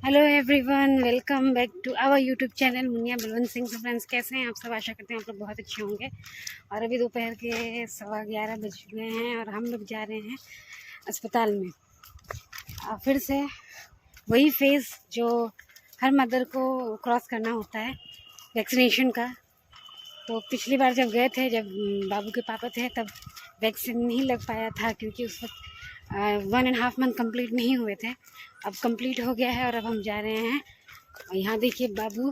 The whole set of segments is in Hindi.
Hello everyone, welcome back to our YouTube channel Muniya Balwant Singh. तो फ्रेंड्स, कैसे हैं आप सब? आशा करते हैं आप लोग बहुत अच्छे होंगे। और अभी दोपहर के 11:15 बज गए हैं और हम लोग जा रहे हैं अस्पताल में। फिर से वही फेज़ जो हर मदर को क्रॉस करना होता है, वैक्सीनेशन का। तो पिछली बार जब गए थे, जब बाबू के पापा थे, तब वैक्सीन नहीं लग पाया था क्योंकि उस वक्त 1.5 मंथ कंप्लीट नहीं हुए थे। अब कंप्लीट हो गया है और अब हम जा रहे हैं। यहाँ देखिए, बाबू,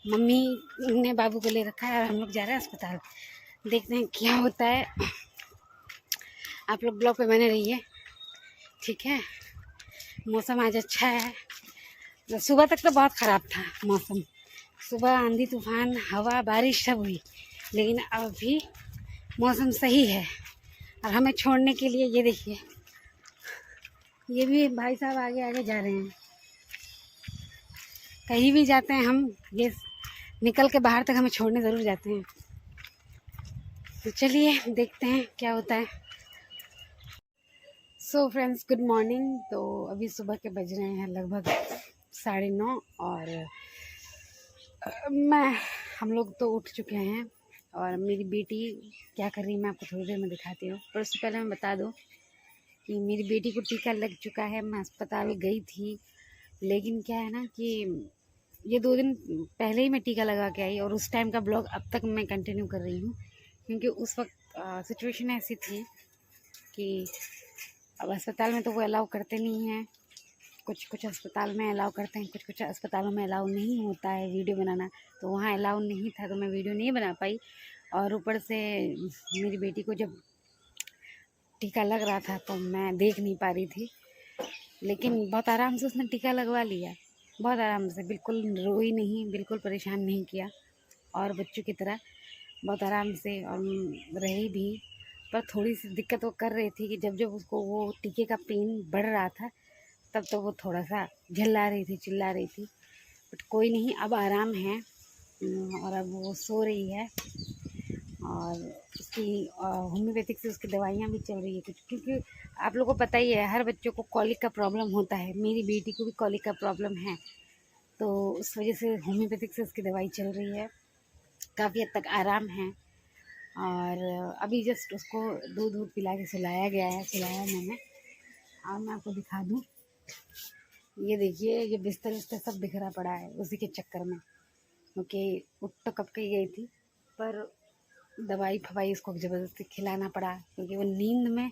मम्मी ने बाबू को ले रखा है और हम लोग जा रहे हैं अस्पताल। देखते हैं क्या होता है। आप लोग ब्लॉग पे बने रहिए, ठीक है। मौसम आज अच्छा है। सुबह तक तो बहुत ख़राब था मौसम, सुबह आंधी तूफान हवा बारिश सब हुई, लेकिन अभी मौसम सही है। और हमें छोड़ने के लिए ये देखिए, ये भी भाई साहब आगे आगे जा रहे हैं। कहीं भी जाते हैं हम, ये निकल के बाहर तक हमें छोड़ने ज़रूर जाते हैं। तो चलिए देखते हैं क्या होता है। So friends, good morning. तो अभी सुबह के बज रहे हैं लगभग 9:30 और हम लोग तो उठ चुके हैं। और मेरी बेटी क्या कर रही है मैं आपको थोड़ी देर में दिखाती हूँ। पर उससे पहले मैं बता दूँ कि मेरी बेटी को टीका लग चुका है। मैं अस्पताल गई थी, लेकिन क्या है ना कि ये 2 दिन पहले ही मैं टीका लगा के आई और उस टाइम का ब्लॉग अब तक मैं कंटिन्यू कर रही हूँ, क्योंकि उस वक्त सिचुएशन ऐसी थी कि अब अस्पताल में तो वो अलाउ करते नहीं हैं। कुछ कुछ अस्पताल में अलाउ करते हैं, कुछ कुछ अस्पतालों में अलाउ नहीं होता है वीडियो बनाना। तो वहाँ अलाउ नहीं था, तो मैं वीडियो नहीं बना पाई। और ऊपर से मेरी बेटी को जब टीका लग रहा था तो मैं देख नहीं पा रही थी, लेकिन बहुत आराम से उसने टीका लगवा लिया, बहुत आराम से, बिल्कुल रोई नहीं, बिल्कुल परेशान नहीं किया, और बच्चों की तरह बहुत आराम से और रही भी। पर थोड़ी सी दिक्कत वो कर रही थी कि जब जब उसको वो टीके का पेन बढ़ रहा था, तब तो वो थोड़ा सा झल्ला रही थी, चिल्ला रही थी। बट कोई नहीं, अब आराम है और अब वो सो रही है। और उसकी होम्योपैथिक से उसकी दवाइयाँ भी चल रही है कुछ, क्योंकि आप लोगों को पता ही है हर बच्चों को कॉलिक का प्रॉब्लम होता है। मेरी बेटी को भी कॉलिक का प्रॉब्लम है, तो उस वजह से होम्योपैथिक से उसकी दवाई चल रही है। काफ़ी हद तक आराम है। और अभी जस्ट उसको दूध पिला के सुलाया गया है, सुलाया मैंने। और मैं आपको दिखा दूँ, ये देखिए, ये बिस्तर विस्तर सब बिखरा पड़ा है उसी के चक्कर में, क्योंकि उठ तो कब की गई थी, पर दवाई फवाई इसको ज़बरदस्ती खिलाना पड़ा, क्योंकि वो नींद में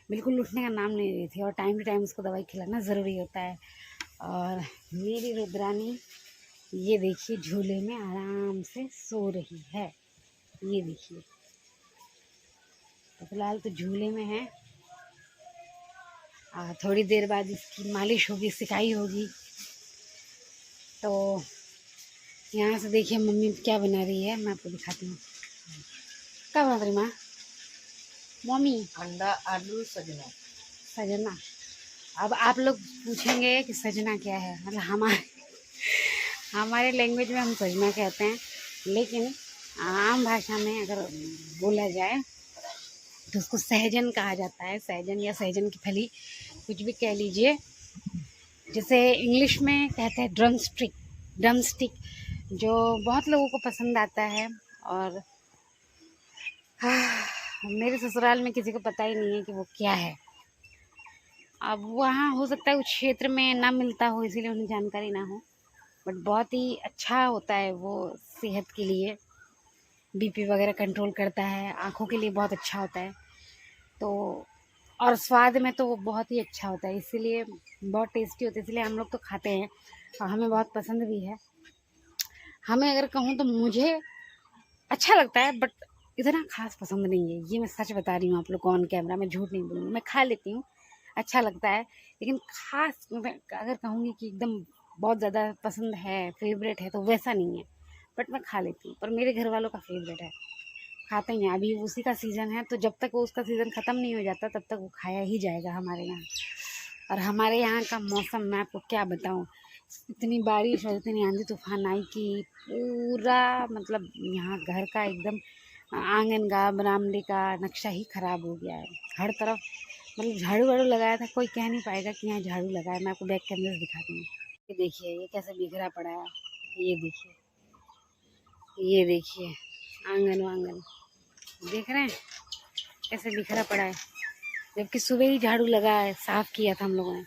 बिल्कुल उठने का नाम नहीं रही थी। और टाइम टू टाइम उसको दवाई खिलाना ज़रूरी होता है। और मेरी रुद्रानी, ये देखिए, झूले में आराम से सो रही है। ये देखिए, तो फिलहाल तो झूले में है। थोड़ी देर बाद इसकी मालिश होगी, सिकाई होगी। तो यहाँ से देखिए मम्मी क्या बना रही है, मैं आपको दिखाती हूँ। क्या बना रही माँ? मम्मी अंडा आलू सजना। सजना। अब आप लोग पूछेंगे कि सजना क्या है। मतलब हमारे लैंग्वेज में हम सजना कहते हैं, लेकिन आम भाषा में अगर बोला जाए तो उसको सहजन कहा जाता है। सहजन या सहजन की फली, कुछ भी कह लीजिए। जैसे इंग्लिश में कहते हैं ड्रम स्टिक, जो बहुत लोगों को पसंद आता है। और मेरे ससुराल में किसी को पता ही नहीं है कि वो क्या है। अब वहाँ हो सकता है उस क्षेत्र में ना मिलता हो, इसीलिए उन्हें जानकारी ना हो। बट बहुत ही अच्छा होता है वो, सेहत के लिए, बीपी वगैरह कंट्रोल करता है, आँखों के लिए बहुत अच्छा होता है। तो और स्वाद में तो वो बहुत ही अच्छा होता है, इसीलिए बहुत टेस्टी होता है, इसलिए हम लोग तो खाते हैं और हमें बहुत पसंद भी है। हमें अगर कहूँ तो मुझे अच्छा लगता है, बट इतना खास पसंद नहीं है। ये मैं सच बता रही हूँ आप लोग को ऑन कैमरा, मैं झूठ नहीं बोलूँगी। मैं खा लेती हूँ, अच्छा लगता है, लेकिन खास मैं अगर कहूँगी कि एकदम बहुत ज़्यादा पसंद है, फेवरेट है, तो वैसा नहीं है। बट मैं खा लेती हूँ, पर मेरे घर वालों का फेवरेट है, खाते ही हैं। अभी उसी का सीज़न है, तो जब तक वो उसका सीज़न ख़त्म नहीं हो जाता तब तक वो खाया ही जाएगा हमारे यहाँ। और हमारे यहाँ का मौसम मैं आपको क्या बताऊँ, इतनी बारिश और इतनी आंधी तूफान आई कि पूरा, मतलब यहाँ घर का एकदम आंगन का, बरामदे का नक्शा ही ख़राब हो गया है हर तरफ। मतलब झाड़ू वाड़ू लगाया था, कोई कह नहीं पाएगा कि यहाँ झाड़ू लगा है। मैं आपको बैक कैमरे से दिखाती हूँ। ये देखिए ये कैसे बिखरा पड़ा है, ये देखिए, ये देखिए आंगन वांगन देख रहे हैं कैसे बिखरा पड़ा है, जबकि सुबह ही झाड़ू लगा है, साफ किया था हम लोगों ने,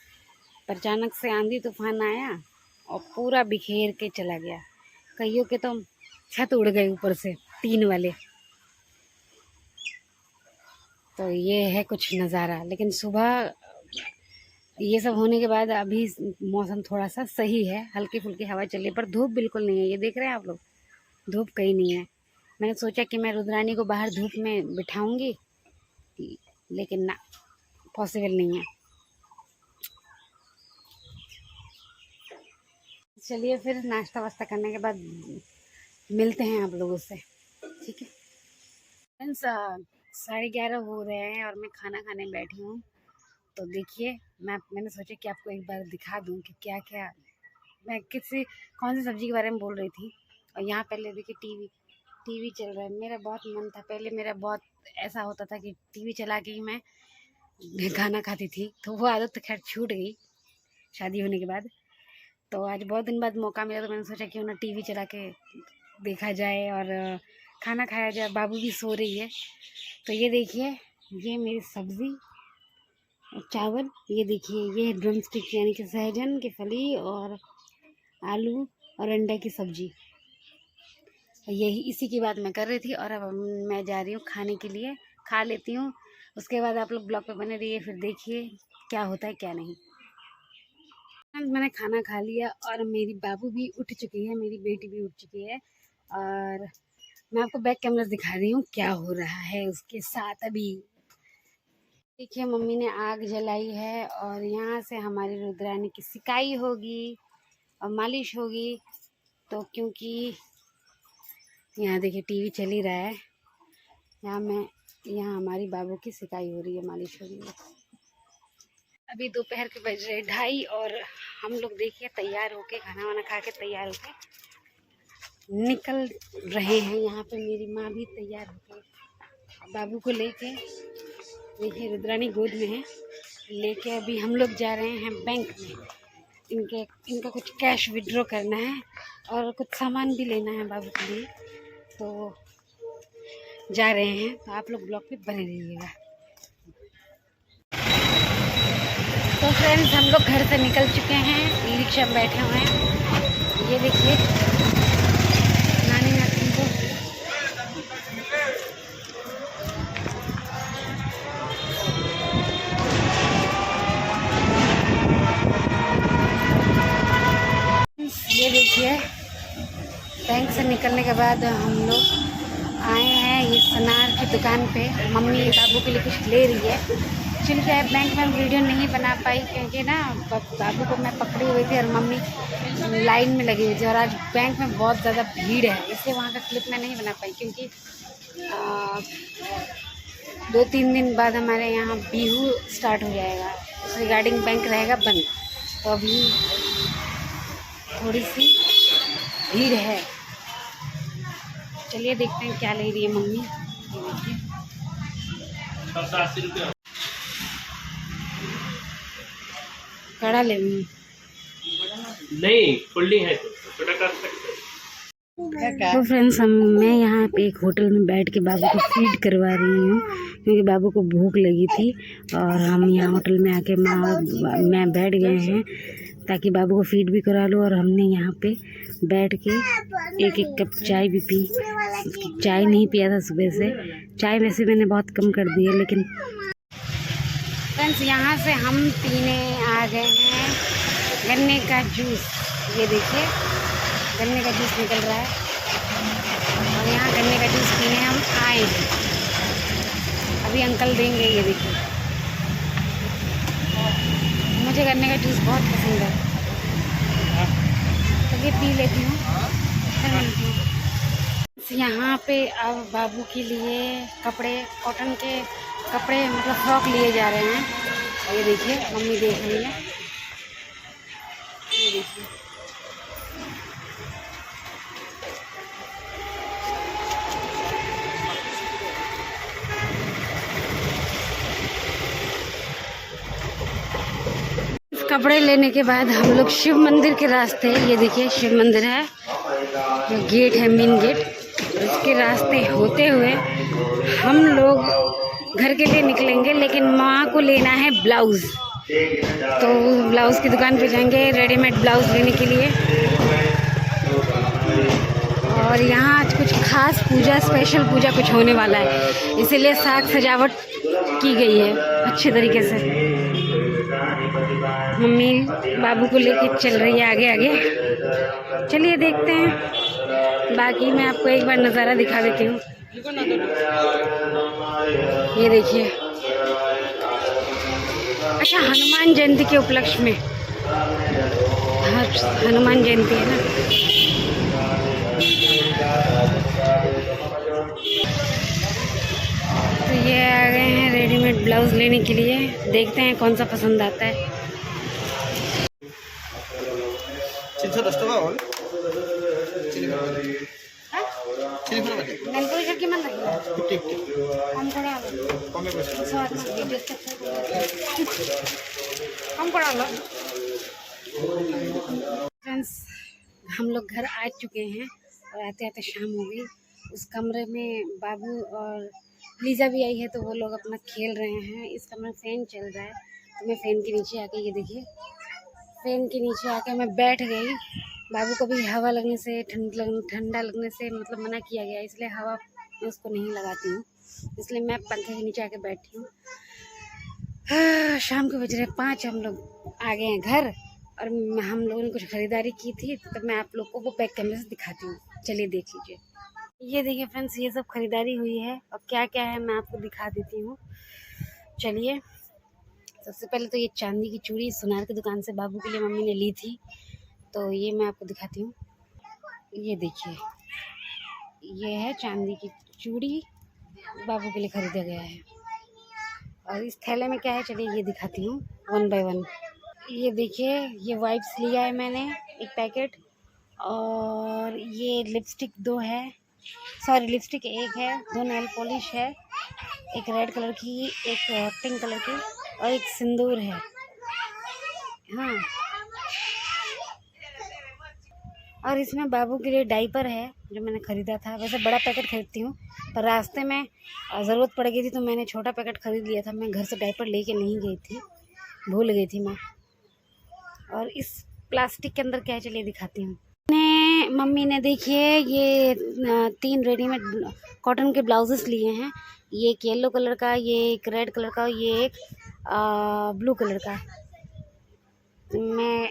पर अचानक से आंधी तूफान आया और पूरा बिखेर के चला गया। कईयों के तो छत उड़ गए ऊपर से, टीन वाले। तो ये है कुछ नज़ारा। लेकिन सुबह ये सब होने के बाद अभी मौसम थोड़ा सा सही है, हल्की फुल्की हवा चल रही है, पर धूप बिल्कुल नहीं है। ये देख रहे हैं आप लोग, धूप कहीं नहीं है। मैंने सोचा कि मैं रुद्रानी को बाहर धूप में बिठाऊंगी, लेकिन ना, पॉसिबल नहीं है। चलिए फिर नाश्ता वास्ता करने के बाद मिलते हैं आप लोगों से, ठीक है फ्रेंड्स। 11:30 हो रहे हैं और मैं खाना खाने बैठी हूँ। तो देखिए मैंने सोचा कि आपको एक बार दिखा दूँ कि क्या क्या मैं कौन सी सब्ज़ी के बारे में बोल रही थी। और यहाँ पहले देखिए टीवी चल रहा है। मेरा बहुत मन था, पहले मेरा बहुत ऐसा होता था कि टीवी चला के ही मैं खाना खाती थी, तो वो आदत तो खैर छूट गई शादी होने के बाद। तो आज बहुत दिन बाद मौका मिला, तो मैंने सोचा क्यों ना टीवी चला के देखा जाए और खाना खाया जाए। बाबू भी सो रही है। तो ये देखिए, ये मेरी सब्ज़ी और चावल, ये देखिए ये ड्रम स्टिक यानी कि सहजन की फली और आलू और अंडा की सब्ज़ी। यही इसी की बात मैं कर रही थी। और अब मैं जा रही हूँ खाने के लिए, खा लेती हूँ। उसके बाद आप लोग ब्लॉग पे बने रहिए, फिर देखिए क्या होता है क्या नहीं। मैंने खाना खा लिया और मेरी बाबू भी उठ चुकी है, मेरी बेटी भी उठ चुकी है। और मैं आपको बैक कैमरा दिखा रही हूँ क्या हो रहा है उसके साथ। अभी देखिए मम्मी ने आग जलाई है और यहाँ से हमारी रुद्रानी की सिकाई होगी और मालिश होगी। तो क्योंकि यहाँ देखिए टीवी चल ही रहा है, यहाँ हमारी बाबू की सिकाई हो रही है, मालिश हो रही है। अभी दोपहर के बज रहे 2:30 और हम लोग देखिए तैयार होके, खाना वाना खा के तैयार होके निकल रहे हैं। यहाँ पे मेरी माँ भी तैयार होके बाबू को लेके, देखिए रुद्रानी गोद में है, लेके अभी हम लोग जा रहे हैं बैंक में। इनका कुछ कैश विड्रॉ करना है और कुछ सामान भी लेना है बाबू के लिए, तो जा रहे हैं। तो आप लोग ब्लॉग पे बने रहिएगा। तो फ्रेंड्स हम लोग घर से निकल चुके हैं, ई रिक्शा में बैठे हुए हैं। ये देखिए नानी नाती को ये देखिए बैंक से निकलने के बाद हम लोग आए हैं ये सनार की दुकान पे। मम्मी बाबू के लिए कुछ ले रही है। एक्चुअली क्या है, बैंक में वीडियो नहीं बना पाई क्योंकि ना बाबू को मैं पकड़ी हुई थी और मम्मी लाइन में लगी हुई थी। और आज बैंक में बहुत ज़्यादा भीड़ है, इसलिए वहाँ का क्लिप मैं नहीं बना पाई। क्योंकि 2-3 दिन बाद हमारे यहाँ बिहू स्टार्ट हो जाएगा, उस रिगार्डिंग बैंक रहेगा बंद। तो अभी थोड़ी सी भीड़ है। चलिए देखते हैं क्या ले रही है मम्मी। कड़ा ले नहीं, फोल्डिंग है तो छोटा कर सकते हैं। तो फ्रेंड्स मैं यहाँ पे एक होटल में बैठ के बाबू को फीड करवा रही हूँ, क्योंकि बाबू को भूख लगी थी। और हम यहाँ होटल में आके मैं बैठ गए हैं ताकि बाबू को फीड भी करा लूँ। और हमने यहाँ पे बैठ के एक कप चाय भी पी। चाय नहीं पिया था सुबह से, चाय वैसे मैंने बहुत कम कर दी है। लेकिन फ्रेंड्स यहाँ से हम पीने आ गए हैं गन्ने का जूस। ये देखिए गन्ने का जूस निकल रहा है और यहाँ गन्ने का जूस पीने हम आए हैं। अभी अंकल देंगे, ये देखिए। मुझे गन्ने का जूस बहुत पसंद है, तो ये पी लेती हूँ, फिर मिलती हूँ। यहाँ पे अब बाबू के लिए कपड़े, कॉटन के कपड़े मतलब फ्रॉक लिए जा रहे हैं। और ये देखिए मम्मी देख रही है, ये देखिए। कपड़े लेने के बाद हम लोग शिव मंदिर के रास्ते, ये देखिए शिव मंदिर है, जो गेट है मेन गेट, इसके रास्ते होते हुए हम लोग घर के लिए निकलेंगे। लेकिन माँ को लेना है ब्लाउज़, तो ब्लाउज़ की दुकान पे जाएंगे रेडीमेड ब्लाउज़ लेने के लिए। और यहाँ आज कुछ खास पूजा, स्पेशल पूजा कुछ होने वाला है, इसीलिए साज सजावट की गई है अच्छे तरीके से। मम्मी बाबू को लेके चल रही है आगे आगे, चलिए देखते हैं। बाकी मैं आपको एक बार नज़ारा दिखा देती हूँ। ये देखिए, अच्छा हनुमान जयंती के उपलक्ष्य में, हनुमान जयंती है ना। तो ये आ गए हैं रेडीमेड ब्लाउज लेने के लिए, देखते हैं कौन सा पसंद आता है। 310 টাকা হল फ्रेंड्स, हम लोग घर आ चुके हैं और आते आते शाम हो गई। उस कमरे में बाबू और लीजा भी आई है, तो वो लोग अपना खेल रहे हैं। इस कमरे में फ़ैन चल रहा है, तो मैं फ़ैन के नीचे आके, ये देखिए फ़ैन के नीचे आके मैं बैठ गई। बाबू को भी हवा लगने से, ठंडा लगने से मतलब मना किया गया, इसलिए हवा मैं उसको नहीं लगाती हूँ, इसलिए मैं पंखे के नीचे आके बैठी हूँ। शाम के बज रहे 5, हम लोग आ गए हैं घर और हम लोगों ने कुछ ख़रीदारी की थी, तो मैं आप लोग को वो बैक कैमरे से दिखाती हूँ, चलिए देख लीजिए। ये देखिए फ्रेंड्स, ये सब ख़रीदारी हुई है और क्या क्या है मैं आपको दिखा देती हूँ, चलिए। सबसे पहले तो ये चांदी की चूड़ी सुनार की दुकान से बाबू के लिए मम्मी ने ली थी, तो ये मैं आपको दिखाती हूँ। ये देखिए, ये है चांदी की चूड़ी, बाबू के लिए ख़रीदा गया है। और इस थैले में क्या है, चलिए ये दिखाती हूँ 1 बाय 1। ये देखिए, ये वाइप्स लिया है मैंने एक पैकेट, और ये लिपस्टिक 2 है, सॉरी लिपस्टिक 1 है, 2 नेल पॉलिश है, एक रेड कलर की, एक पिंक कलर की, और एक सिंदूर है। हाँ, और इसमें बाबू के लिए डाइपर है जो मैंने ख़रीदा था। वैसे बड़ा पैकेट ख़रीदती हूँ, पर रास्ते में ज़रूरत पड़ गई थी तो मैंने छोटा पैकेट ख़रीद लिया था। मैं घर से डाइपर लेके नहीं गई थी, भूल गई थी मैं। और इस प्लास्टिक के अंदर क्या है, चलिए दिखाती हूँ। मम्मी ने देखिए ये 3 रेडीमेड कॉटन के ब्लाउजेस लिए हैं। ये एक येलो कलर का, ये एक रेड कलर का, ये एक ब्लू कलर का। मैं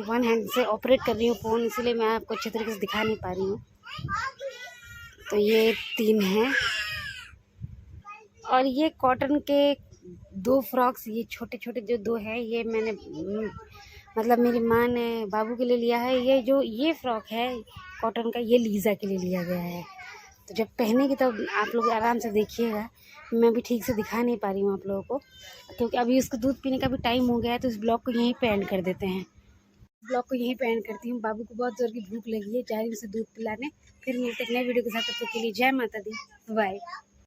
1 हैंड से ऑपरेट कर रही हूँ फ़ोन, इसलिए मैं आपको अच्छे तरीके से दिखा नहीं पा रही हूँ। तो ये 3 हैं, और ये कॉटन के 2 फ्रॉक्स, ये छोटे छोटे जो 2 है, ये मैंने मतलब मेरी माँ ने बाबू के लिए लिया है। ये फ्रॉक है कॉटन का, ये लीज़ा के लिए लिया गया है। तो जब पहनेगी तो आप लोग आराम से देखिएगा, मैं भी ठीक से दिखा नहीं पा रही हूँ आप लोगों को, क्योंकि अभी उसको दूध पीने का भी टाइम हो गया है। तो इस ब्लॉग को यहीं पे एंड कर देते हैं, ब्लॉग को यहीं पे एंड करती हूँ। बाबू को बहुत ज़ोर की भूख लगी है, जा रही हूँ उसे दूध पिलाने। फिर मिलते हैं नए वीडियो के साथ, तब तक के लिए जय माता दी, बाय।